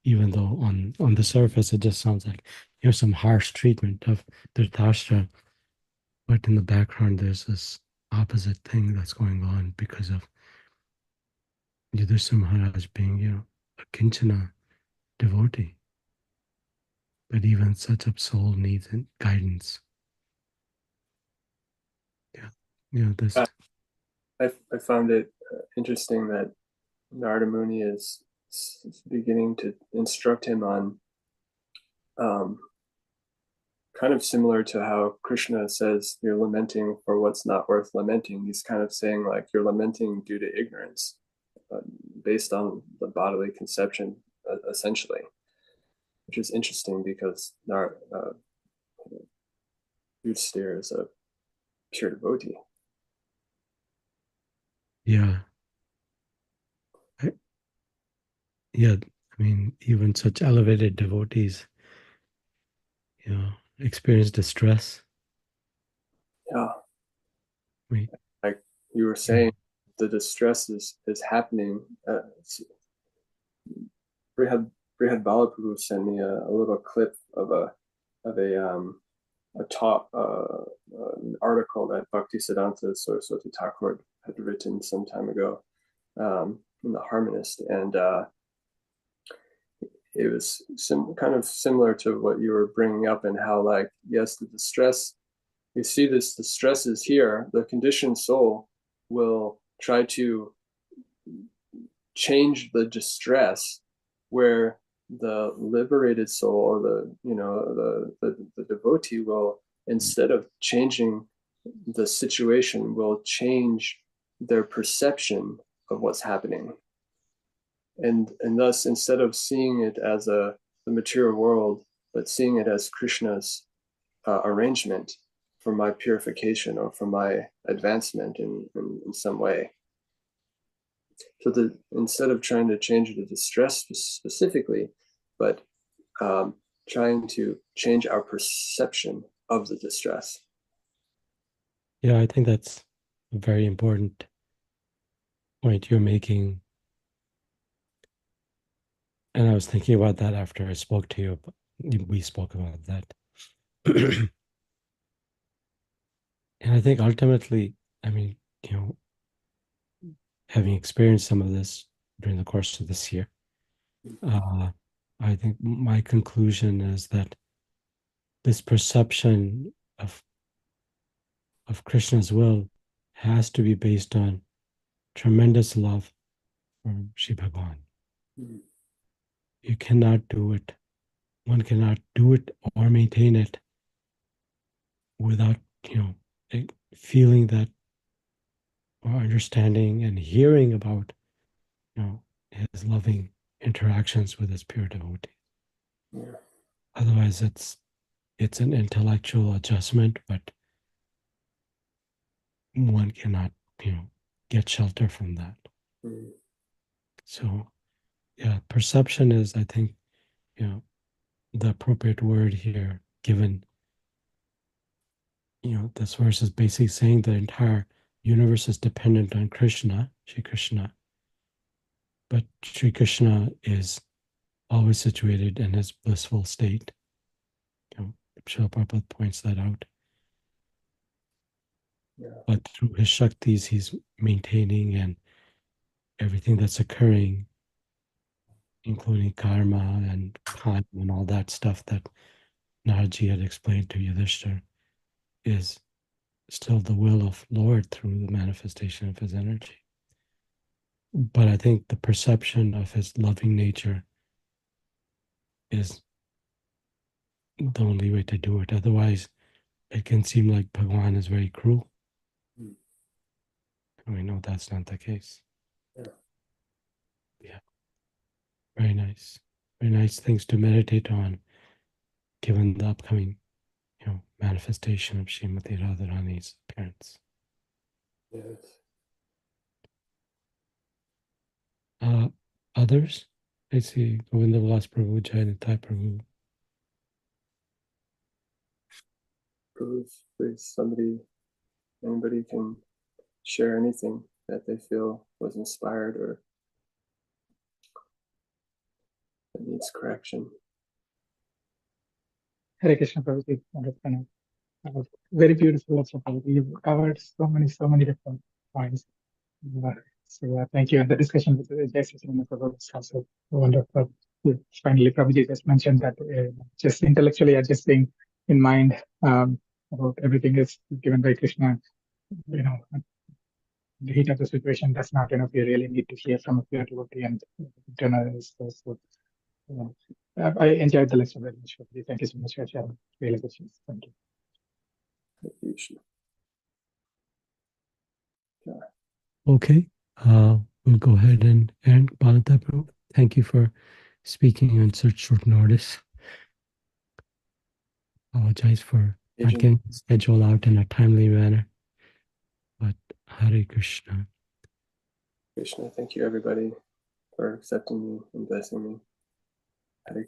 even though on the surface it just sounds like some harsh treatment of Dhritarashtra, but in the background there's this opposite thing that's going on because of Yudhishthira Maharaj being a Kinchana devotee. But even such a soul needs guidance. This. I found it interesting that Narada Muni is beginning to instruct him on kind of similar to how Krishna says you're lamenting for what's not worth lamenting. He's kind of saying like you're lamenting due to ignorance, based on the bodily conception, essentially, which is interesting because Yudhishthira is a pure devotee. Yeah. I mean, even such elevated devotees, experience distress. Yeah. Right. Like you were saying, the distress is happening. Brihad Bala Prabhu sent me a little clip of a talk, an article that Bhaktisiddhanta Saraswati Thakur had written some time ago in the Harmonist, and it was kind of similar to what you were bringing up, and how, like, yes, the distress, you see this, the stress is here. The conditioned soul will try to change the distress, where the liberated soul, or the devotee will, instead of changing the situation, will change their perception of what's happening. And thus, instead of seeing it as the material world, but seeing it as Krishna's arrangement for my purification or for my advancement in some way. So instead of trying to change the distress specifically, but trying to change our perception of the distress. Yeah, I think that's a very important point you're making. And I was thinking about that after I spoke to you. We spoke about that. And I think ultimately, I mean, having experienced some of this during the course of this year, I think my conclusion is that this perception of Krishna's will has to be based on tremendous love for Shri Bhagwan. Mm-hmm. You cannot do it. One cannot do it or maintain it without, feeling that, or understanding and hearing about, his loving interactions with his pure devotees. Yeah. Otherwise, it's an intellectual adjustment, but one cannot, get shelter from that. Mm. So, yeah, perception is, I think, the appropriate word here, given, this verse is basically saying the entire universe is dependent on Krishna, Shri Krishna, but Shri Krishna is always situated in his blissful state. Srila Prabhupada points that out. Yeah. But through his Shaktis, he's maintaining, and everything that's occurring, including karma and karma and all that stuff that Naraji had explained to Yudhishthira, is still the will of Lord through the manifestation of his energy. But I think the perception of his loving nature is the only way to do it. Otherwise, it can seem like Bhagwan is very cruel. And we know that's not the case. Yeah. Yeah. Very nice. Very nice things to meditate on, given the upcoming, manifestation of Srimati Radharani's appearance. Yes. Others? I see Govinda Vilas Prabhu, Jai Nitai Prabhu. Please, anybody can share anything that they feel was inspired or that needs correction. Hare Krishna Prabhuji, very beautiful also, Prabhuji. You've covered so many different points. Thank you. And the discussion with Jai Sachidana Prabhu was also wonderful. Finally, Prabhuji just mentioned that just intellectually adjusting in mind about everything is given by Krishna. The heat of the situation, that's not enough. You really need to hear from a pure devotee and internalize those. I enjoyed the lecture very much. Thank you so much for sharing realizations. Thank you. Thank you, Krishna. Yeah. Okay, we'll go ahead and end. Bala, thank you for speaking on such short notice. Apologize for not getting the schedule out in a timely manner. But Hare Krishna. Krishna, thank you everybody for accepting me and blessing me. Hare